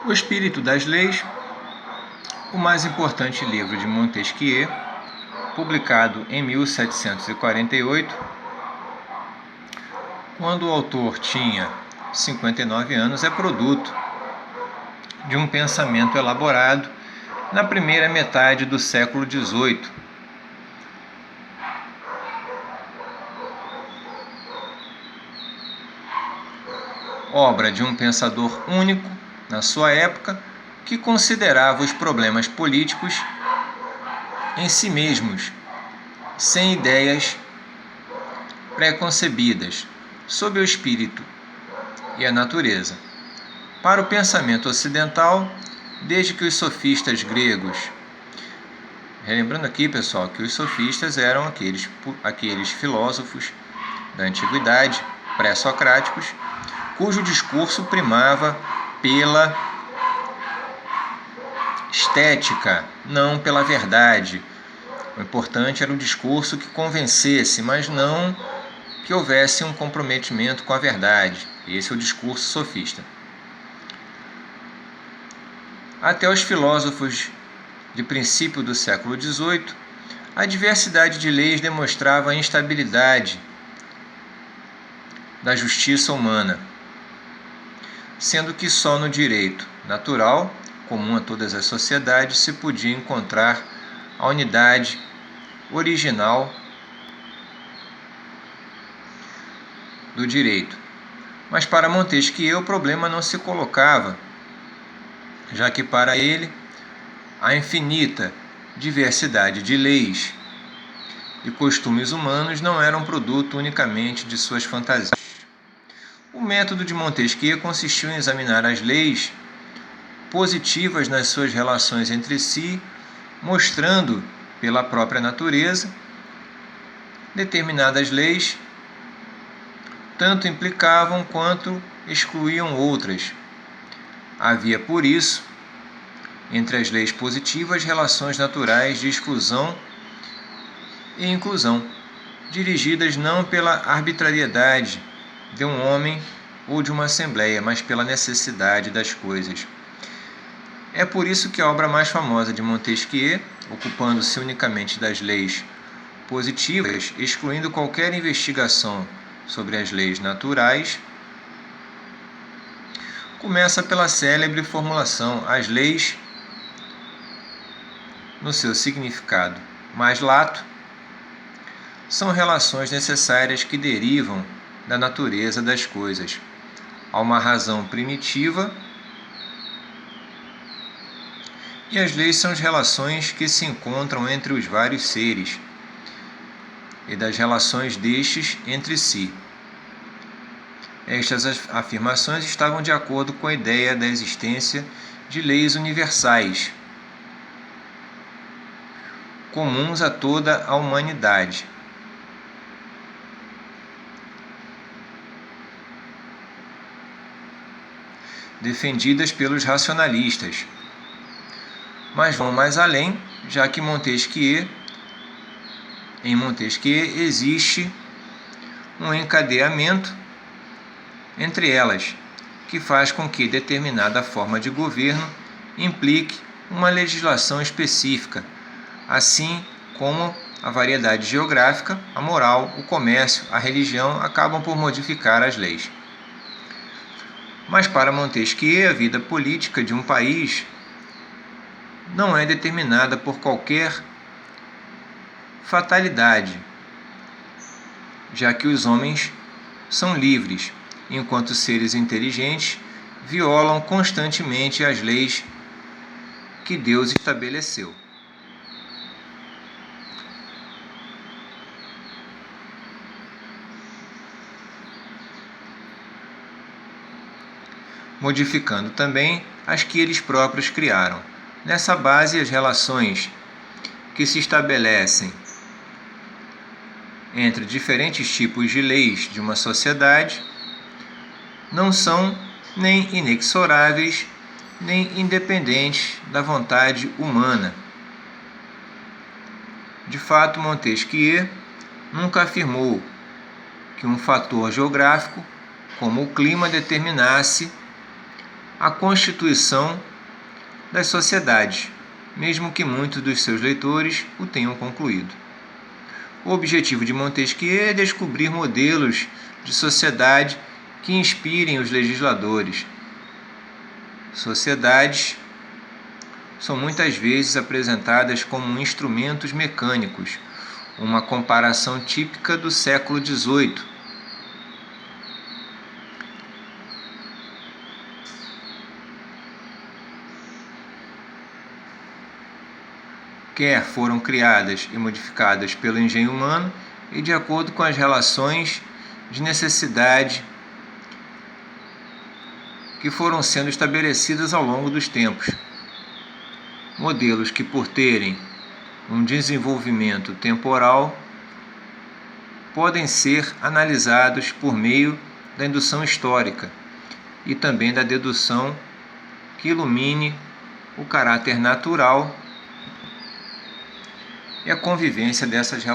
O Espírito das Leis, o mais importante livro de Montesquieu, publicado em 1748, quando o autor tinha 59 anos, é produto de um pensamento elaborado na primeira metade do século XVIII. Obra de um pensador único na sua época, que considerava os problemas políticos em si mesmos, sem ideias preconcebidas sobre o espírito e a natureza. Para o pensamento ocidental, desde que os sofistas gregos, relembrando aqui, pessoal, que os sofistas eram aqueles filósofos da antiguidade, pré-socráticos, cujo discurso primava pela estética, não pela verdade. O importante era o discurso que convencesse, mas não que houvesse um comprometimento com a verdade. Esse é o discurso sofista. Até os filósofos de princípio do século XVIII, a diversidade de leis demonstrava a instabilidade da justiça humana, sendo que só no direito natural, comum a todas as sociedades, se podia encontrar a unidade original do direito. Mas para Montesquieu o problema não se colocava, já que para ele a infinita diversidade de leis e costumes humanos não eram produto unicamente de suas fantasias. O método de Montesquieu consistiu em examinar as leis positivas nas suas relações entre si, mostrando pela própria natureza determinadas leis tanto implicavam quanto excluíam outras. Havia, por isso, entre as leis positivas, relações naturais de exclusão e inclusão, dirigidas não pela arbitrariedade de um homem ou de uma assembleia, mas pela necessidade das coisas. É por isso que a obra mais famosa de Montesquieu, ocupando-se unicamente das leis positivas, excluindo qualquer investigação sobre as leis naturais, começa pela célebre formulação: as leis, no seu significado mais lato, são relações necessárias que derivam da natureza das coisas. Há uma razão primitiva e as leis são as relações que se encontram entre os vários seres e das relações destes entre si. Estas afirmações estavam de acordo com a ideia da existência de leis universais, comuns a toda a humanidade. Defendidas pelos racionalistas, mas vão mais além, já que em Montesquieu existe um encadeamento entre elas, que faz com que determinada forma de governo implique uma legislação específica, assim como a variedade geográfica, a moral, o comércio, a religião acabam por modificar as leis. Mas para Montesquieu, a vida política de um país não é determinada por qualquer fatalidade, já que os homens são livres, enquanto seres inteligentes violam constantemente as leis que Deus estabeleceu. Modificando também as que eles próprios criaram. Nessa base, as relações que se estabelecem entre diferentes tipos de leis de uma sociedade não são nem inexoráveis, nem independentes da vontade humana. De fato, Montesquieu nunca afirmou que um fator geográfico, como o clima, determinasse a constituição das sociedades, mesmo que muitos dos seus leitores o tenham concluído. O objetivo de Montesquieu é descobrir modelos de sociedade que inspirem os legisladores. Sociedades são muitas vezes apresentadas como instrumentos mecânicos, uma comparação típica do século XVIII. Quer foram criadas e modificadas pelo engenho humano e de acordo com as relações de necessidade que foram sendo estabelecidas ao longo dos tempos. Modelos que, por terem um desenvolvimento temporal, podem ser analisados por meio da indução histórica e também da dedução que ilumine o caráter natural e a convivência dessas relações.